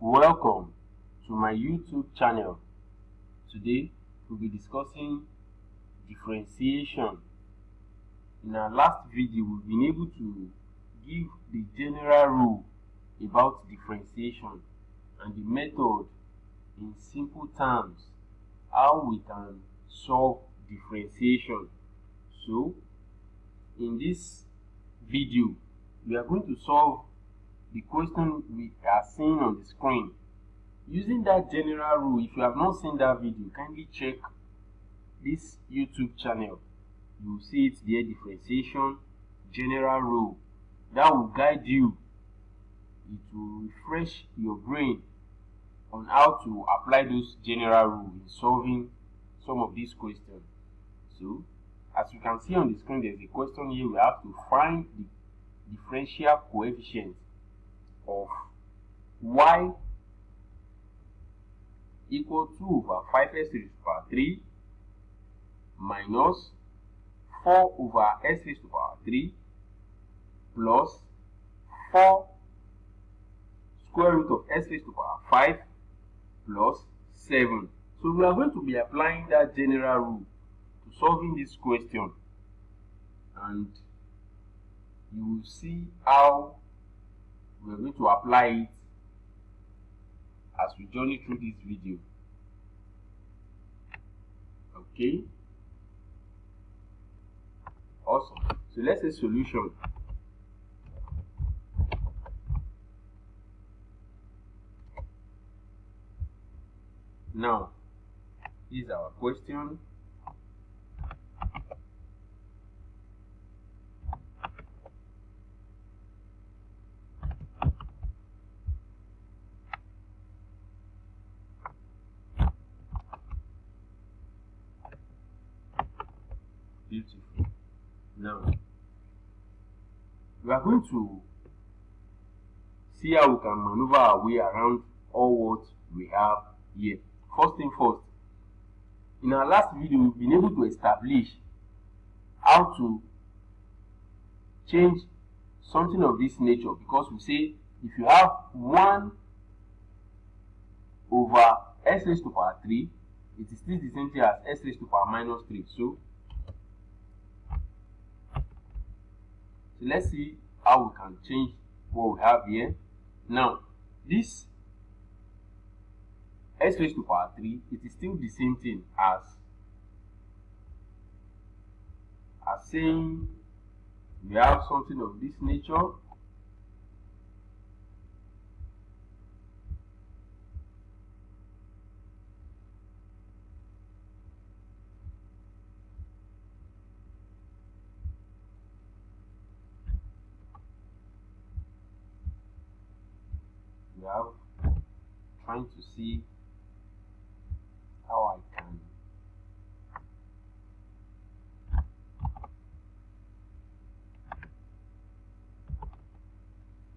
Welcome to my YouTube channel. Today we'll be discussing differentiation. In our last video, we've been able to give the general rule about differentiation and the method in simple terms, how we can solve differentiation. So in this video, we are going to solve the question we are seeing on the screen. Using that general rule, if you have not seen that video, kindly check this YouTube channel. You will see it there, differentiation, general rule. That will guide you. It will refresh your brain on how to apply those general rules in solving some of these questions. So, as you can see on the screen, there's a question here. We have to find the differential coefficient of y equal to 2 over 5s raised to the power 3 minus 4 over s raised to the power 3 plus 4 square root of s raised to the power 5 plus 7. So we are going to be applying that general rule to solving this question, and you will see how we are going to apply it as we journey through this video. Okay, awesome. So let's say solution. Now, this is our question. Beautiful. Now, we are going to see how we can maneuver our way around all what we have here. First thing first, in our last video, we've been able to establish how to change something of this nature, because we say if you have 1 over s raised to the power 3, it is still the same thing as s raised to the power minus 3. So let's see how we can change what we have here. Now, this s raised to the power 3, it is still the same thing as saying we have something of this nature. We have trying to see how I can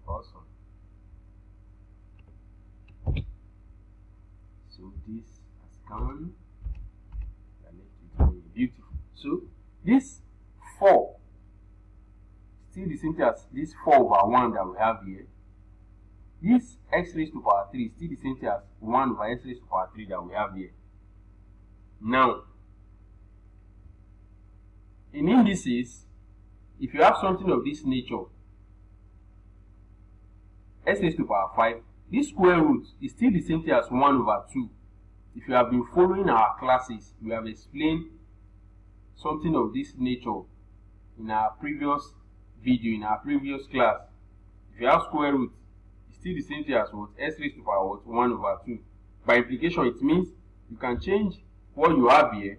awesome. So this has come. Beautiful. So this 4 still the same thing as this 4 over 1 that we have here. This x raised to the power 3 is still the same thing as 1 over s raised to the power 3 that we have here. Now, in indices, if you have something of this nature, s raised to the power 5, this square root is still the same thing as 1 over 2. If you have been following our classes, we have explained something of this nature in our previous video, in our previous class. If you have square root, it's still the same thing as what? S raised to the power what? 1 over 2. By implication, it means you can change what you have here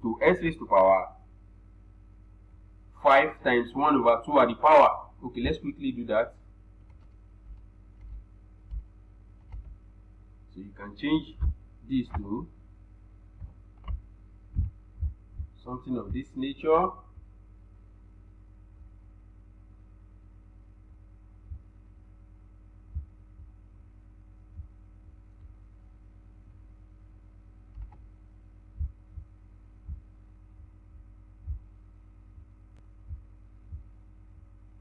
to s raised to the power 5 times 1 over 2 at the power. Okay, let's quickly do that. So you can change this to something of this nature.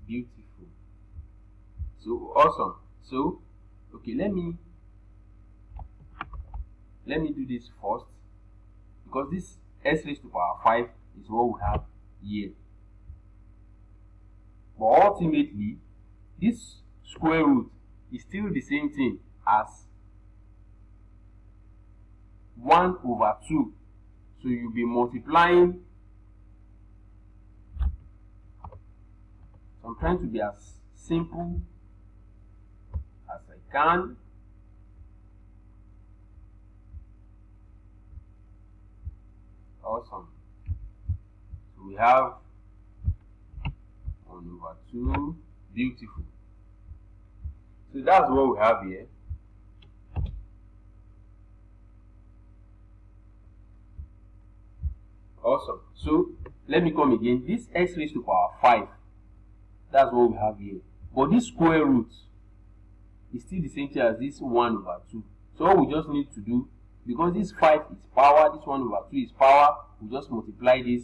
Beautiful. So awesome. So okay, let me let me do this first, because this s raised to power 5 is what we have here. But ultimately, this square root is still the same thing as 1 over 2. So you'll be multiplying. So I'm trying to be as simple as I can. Awesome. So we have 1 over 2. Beautiful. So that's what we have here. Awesome. So let me come again. This x raised to power 5. That's what we have here. But this square root is still the same thing as this 1 over 2. So all we just need to do, because this 5 is power, this 1 over 2 is power, we just multiply this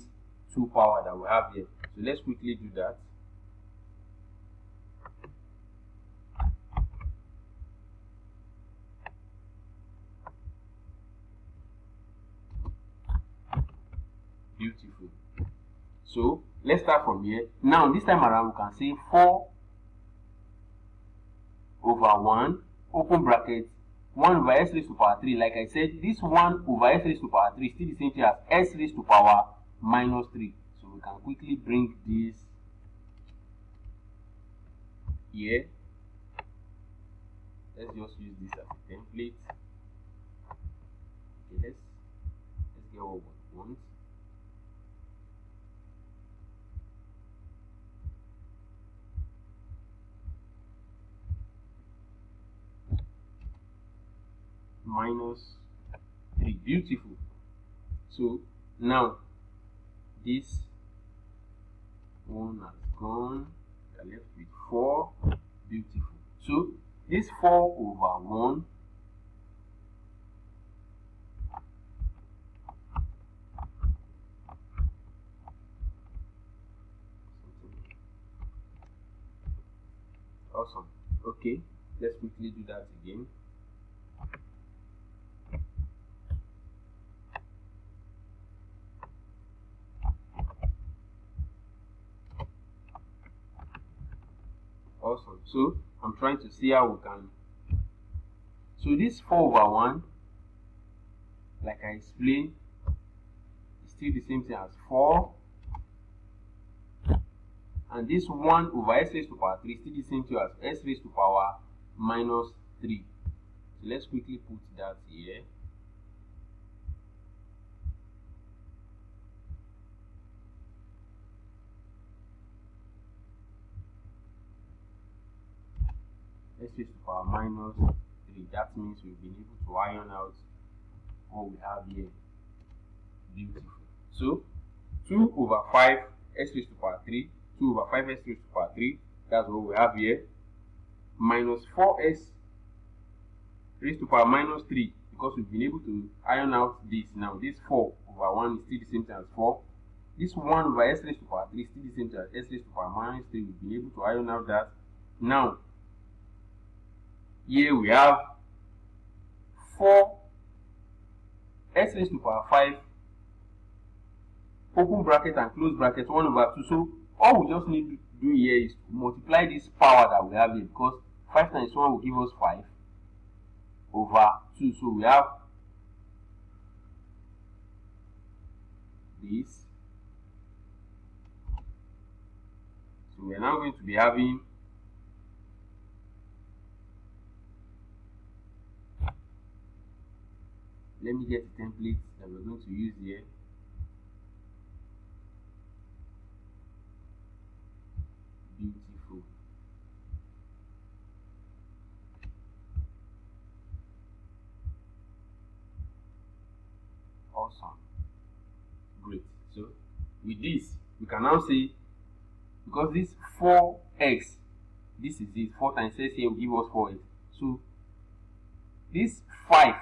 2 power that we have here. So let's quickly do that. Beautiful. So let's start from here. Now this time around we can say 4 over 1, open bracket, 1 over s raised to power 3. Like I said, this 1 over s raised to power 3 is still the same thing as s raised to power minus 3. So we can quickly bring this here. Let's just use this as a template. Okay, let's get what we want. Minus 3. Beautiful. So now this one has gone. We are left with 4. Beautiful. So this 4 over 1 awesome. Okay, let's quickly do that again. Awesome. So I'm trying to see how we can. So this 4 over 1, like I explained, is still the same thing as 4. And this 1 over s raised to power 3 is still the same thing as s raised to power minus 3. So let's quickly put that here. S raised to power minus 3. That means we've been able to iron out what we have here. Beautiful. So 2 over 5 s raised to power 3, 2 over 5 s raised to power 3, that's what we have here, minus 4s raised to power minus 3, because we've been able to iron out this. Now this 4 over 1 is still the same thing as 4. This 1 over s raised to power 3 is still the same thing as s raised to power minus 3. We've been able to iron out that. Now here we have 4 s raised to power 5, open bracket and close bracket, 1 over 2. So all we just need to do here is to multiply this power that we have here, because 5 times 1 will give us 5 over 2. So we have this. So we are now going to be having let me get the template that we're going to use here. Beautiful. Awesome. Great. So with this, we can now say, because this 4x, this is it, 4 times x here will give us 4x. So this 5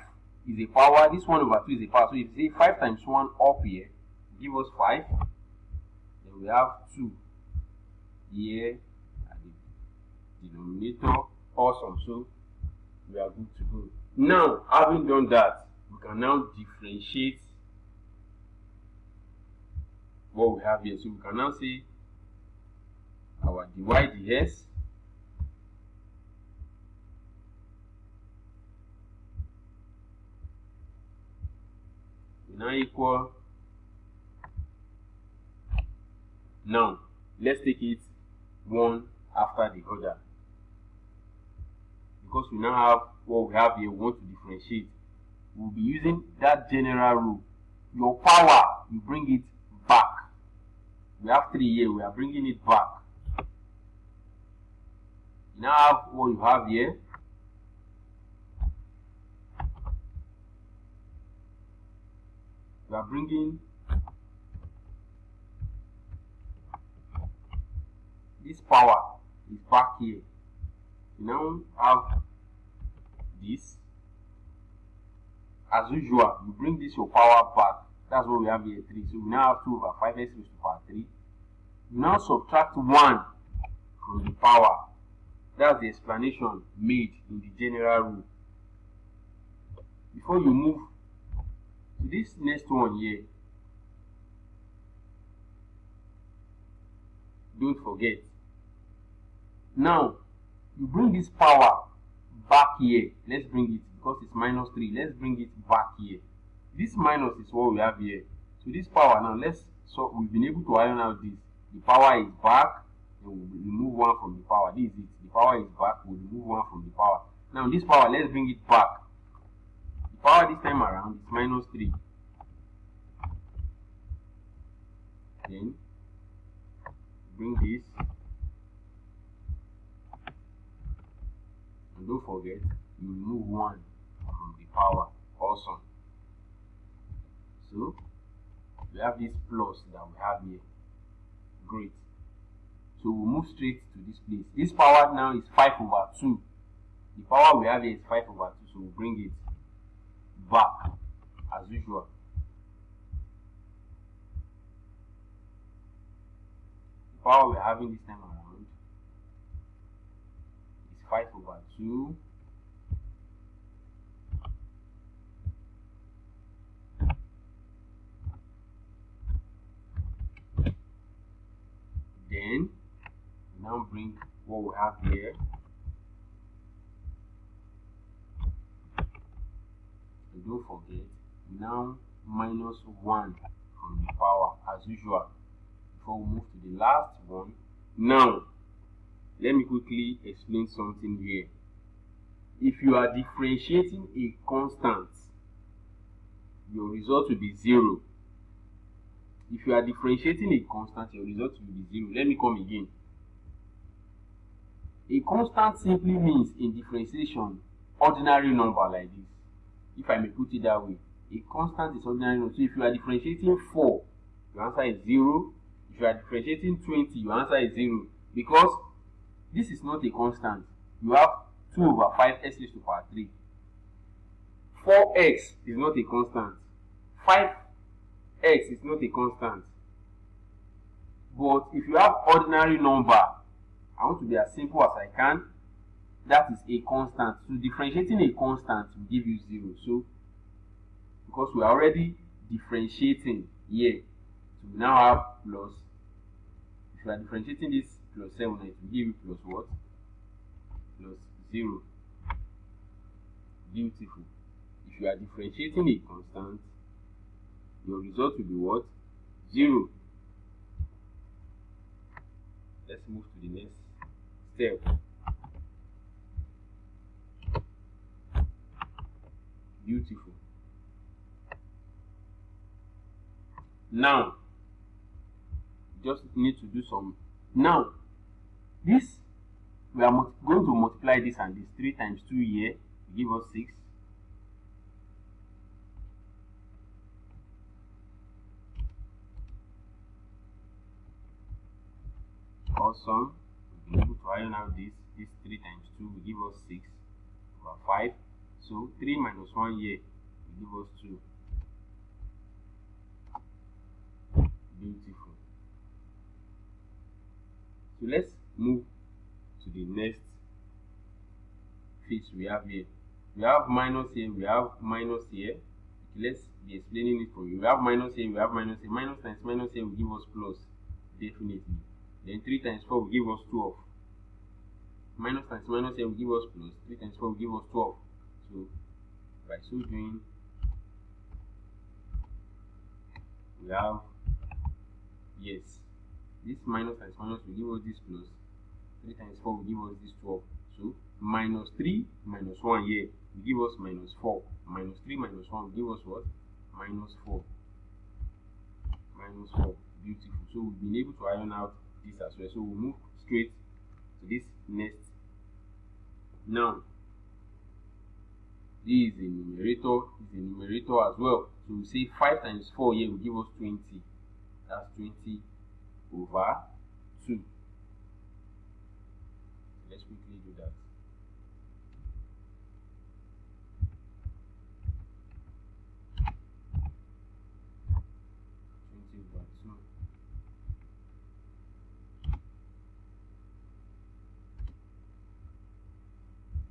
is a power, this 1 over 2 is a power. So if you say 5 times 1 up here, give us 5. Then we have 2 here at the denominator. Awesome. So we are good to go. Now, having done that, we can now differentiate what we have here. So we can now say our dy dx will now equal, now let's take it one after the other, because we now have what we have here. We want to differentiate. We'll be using that general rule. Your power, you bring it back. We have 3 here, we are bringing it back. You now have what you have here. We are bringing this power is back here. You now have this. As usual, you bring this your power back. That's what we have here, 3. So we now have 2 over 5x raised to power 3. You now subtract 1 from the power. That's the explanation made in the general rule. Before you move to this next one here, don't forget. Now, you bring this power back here. Let's bring it, because it's minus 3. Let's bring it back here. This minus is what we have here. So this power now, so we've been able to iron out this. The power is back, and we'll remove 1 from the power. This is it. The power is back, we'll remove 1 from the power. Now this power, let's bring it back. The power this time around is minus 3. Then bring this, and don't forget, you remove 1 from the power. Awesome. So we have this plus that we have here. Great. So we'll move straight to this place. This power now is 5 over 2. The power we have here is 5 over 2. So we'll bring it back as usual. The power we're having this time around is 5 over 2. Then we now bring what we have here, and don't forget, now minus 1 from the power as usual before we move to the last one. Now let me quickly explain something here. If you are differentiating a constant, your result will be 0. If you are differentiating a constant, your result will be 0. Let me come again. A constant simply means in differentiation ordinary number like this. If I may put it that way, a constant is ordinary number. So if you are differentiating 4, your answer is 0. If you are differentiating 20, your answer is 0. Because this is not a constant. You have 2 over 5x raised to power 3. 4x is not a constant. 5x is not a constant. But if you have ordinary number, I want to be as simple as I can, that is a constant. So differentiating a constant will give you 0. So because we are already differentiating here, so we now have plus. If you are differentiating this plus 7, it will give you plus what? Plus 0. Beautiful. If you are differentiating a constant, your result will be what? 0. Let's move to the next step. Beautiful. Now, just need to do some. Now, this, we are going to multiply this and this. 3 times 2 here will give us 6. Awesome. We'll be able to iron out this. This 3 times 2 will give us 6 over 5. So 3 minus 1 here will give us 2. Beautiful. So let's move to the next phase we have here. We have minus here, we have minus here. let's be explaining it for you. We have minus here, we have minus here. Minus times minus here will give us plus, definitely. Then 3 times 4 will give us 12. Minus times minus here will give us plus. 3 times 4 will give us 12. So by so doing, we have, yes, this minus times minus will give us this plus. 3 times 4 will give us this 12. So minus 3 minus 1 here will give us minus 4. Minus 3 minus 1 will give us what? Minus 4. Minus 4. Beautiful. So we've been able to iron out this as well. So we'll move straight to this next. Now, this is a numerator. This is a numerator as well. So we say 5 times 4 here will give us 20. That's 20 over 2. Let's quickly do that.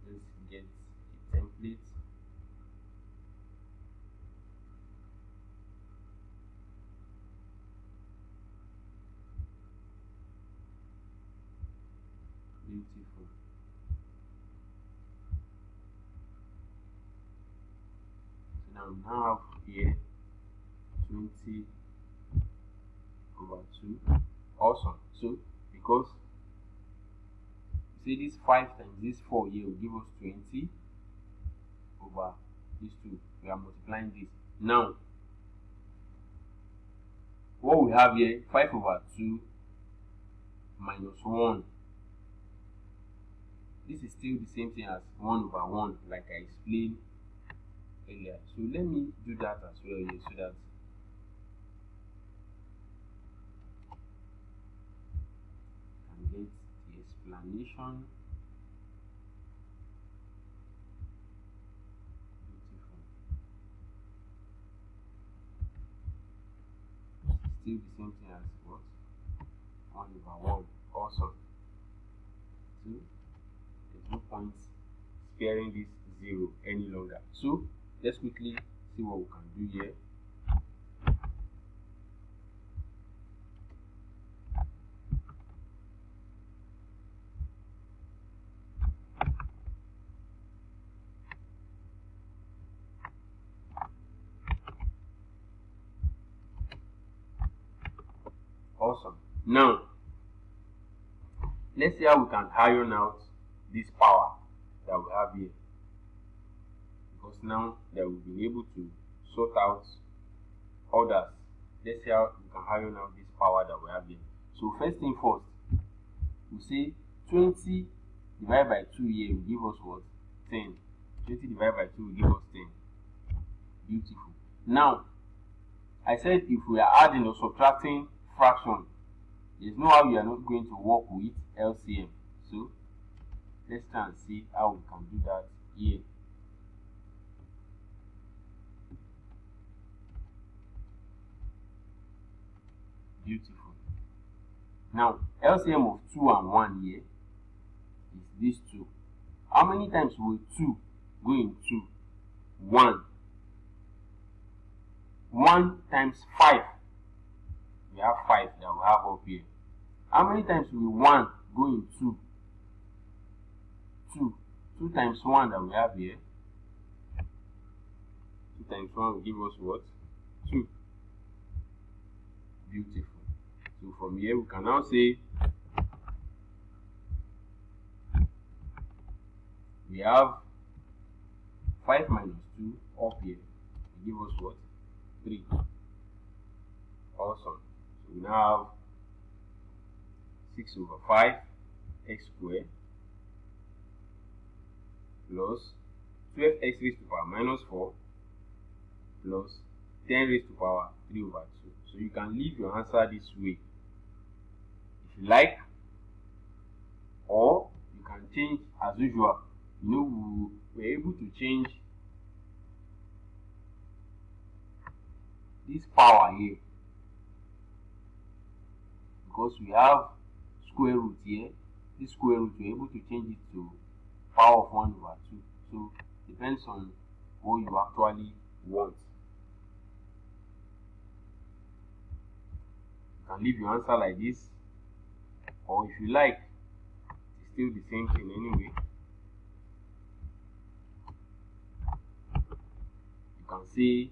Let's get a template. Beautiful. So now we now have here 20 over 2. Awesome. So because say this 5 times this 4 here will give us 20 over this 2. We are multiplying this. Now what we have here, 5 over 2 minus 1. This is still the same thing as 1 over 1, like I explained earlier. So let me do that as well here, so that I can get the explanation. Beautiful. Still the same thing as what? 1 over 1. Awesome. So there's no point sparing this 0 any longer. So let's quickly see what we can do here. Awesome. Now let's see how we can iron out this power that we have here, because now that we've been able to sort out others, let's see how we can iron out this power that we have here. So first thing first, we say 20 divided by 2 here will give us what? 10. 20 divided by 2 will give us 10. Beautiful. Now I said if we are adding or subtracting fraction, there's no how you are not going to work with LCM. So let's try and see how we can do that here. Beautiful. Now LCM of 2 and 1 here is this 2. How many times will 2 go in 2? 1. 1 times 5. We have 5 that we have up here. How many times will 1 go in 2? 2. 2 times 1 that we have here. 2 times 1 will give us what? 2. Beautiful. So from here we can now say we have 5 minus 2 up here will give us what? 3. Awesome. So we now have 6 over 5 x squared plus 12x raised to power minus 4 plus 10 raised to power 3 over 2. So you can leave your answer this way if you like, or you can change as usual. You know, we were able to change this power here because we have square root here. This square root, we're able to change it to power of 1 over 2. So depends on what you actually want. can leave your answer like this, or if you like, it's still the same thing anyway. You can say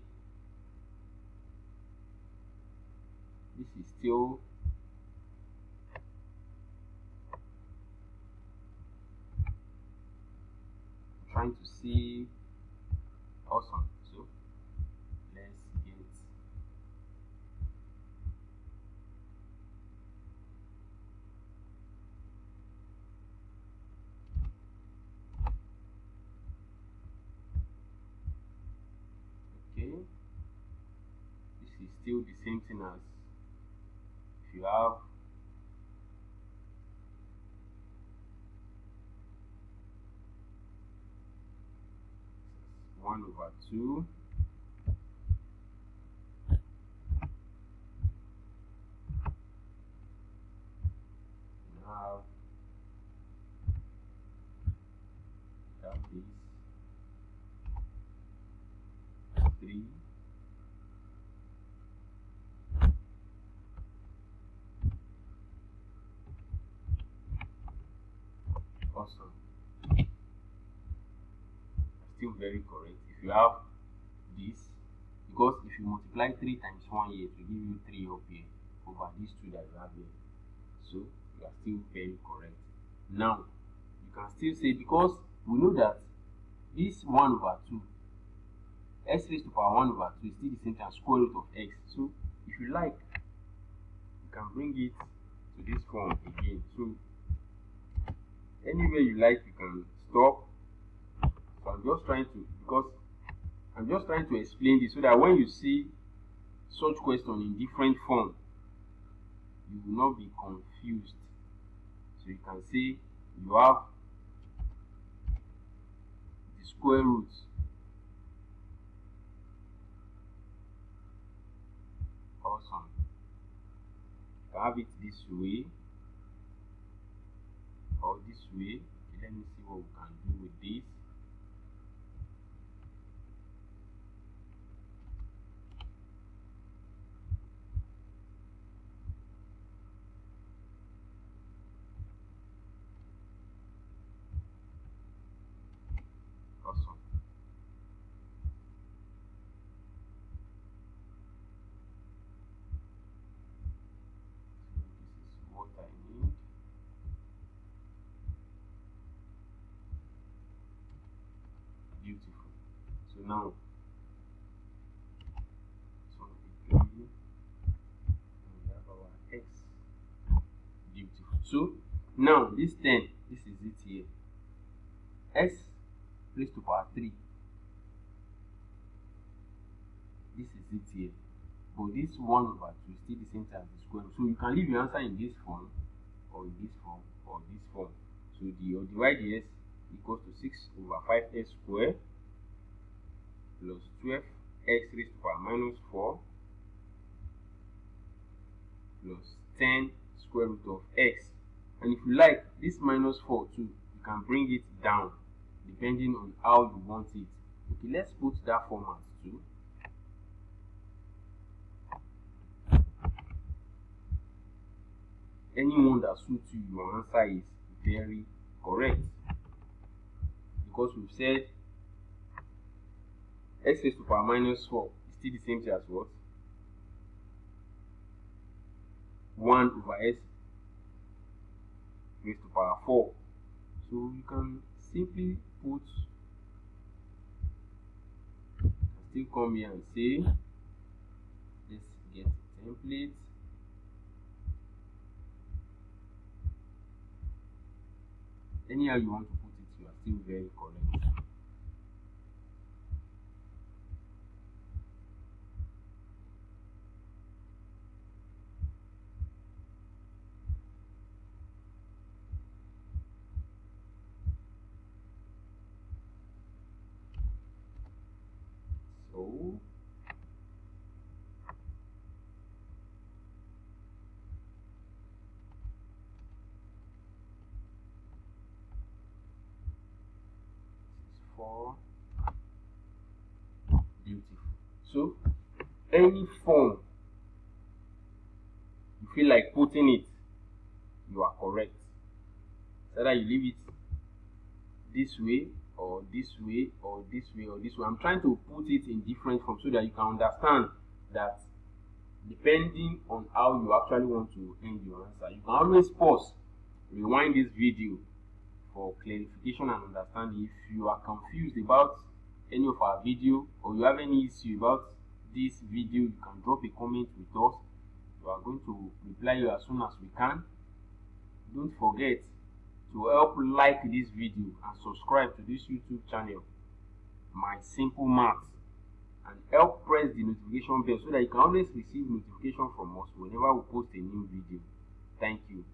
this is still trying to see. Awesome. So let's get okay. This is still the same thing as if you have 1/2 now have this 3 awesome. Still very correct. If you have this, because if you multiply 3 times 1 here, it will give you 3 up here over these 2 that you have here. So you are still very correct. Now you can still say, because we know that this 1/2 x raised to power 1/2 is still the same as square root of x. So if you like, you can bring it to this form again. So anywhere you like, you can stop. So I'm just trying to explain this so that when you see such question in different form, you will not be confused. So you can say you have the square root awesome. You can have it this way or this way. Okay, let me see what we can do with this. Awesome. This is what I need. Beautiful. So now this one will be 3 and we have our x. Beautiful. So now this 10, this is it here. X raised to power 3. This is it here. But this 1/2 is still the same as the square root. So you can leave your answer in this form, or in this form, or this form. So the divide s equals to 6/5s squared plus 12x raised to power -4 plus 10 square root of x. And if you like, this -4 too, you can bring it down depending on how you want it. Okay, let's put that format too. Anyone that suits you, your answer is very correct, because we've said x raised to power -4 is still the same thing as what? 1/s raised to power 4. So you can simply put, still come here and say, let's get a template. Anyhow you want to put it, you are still very correct. So for beautiful. So any form you feel like putting it, you are correct. So that you leave it this way or this way or this way or this way. I'm trying to put it in different forms so that you can understand that depending on how you actually want to end your answer, you can always pause, rewind this video for clarification and understanding. If you are confused about any of our video or you have any issue about this video, you can drop a comment with us. We are going to reply you as soon as we can. Don't forget to help like this video and subscribe to this YouTube channel, My Simple Maths, and help press the notification bell so that you can always receive notification from us whenever we post a new video. Thank you.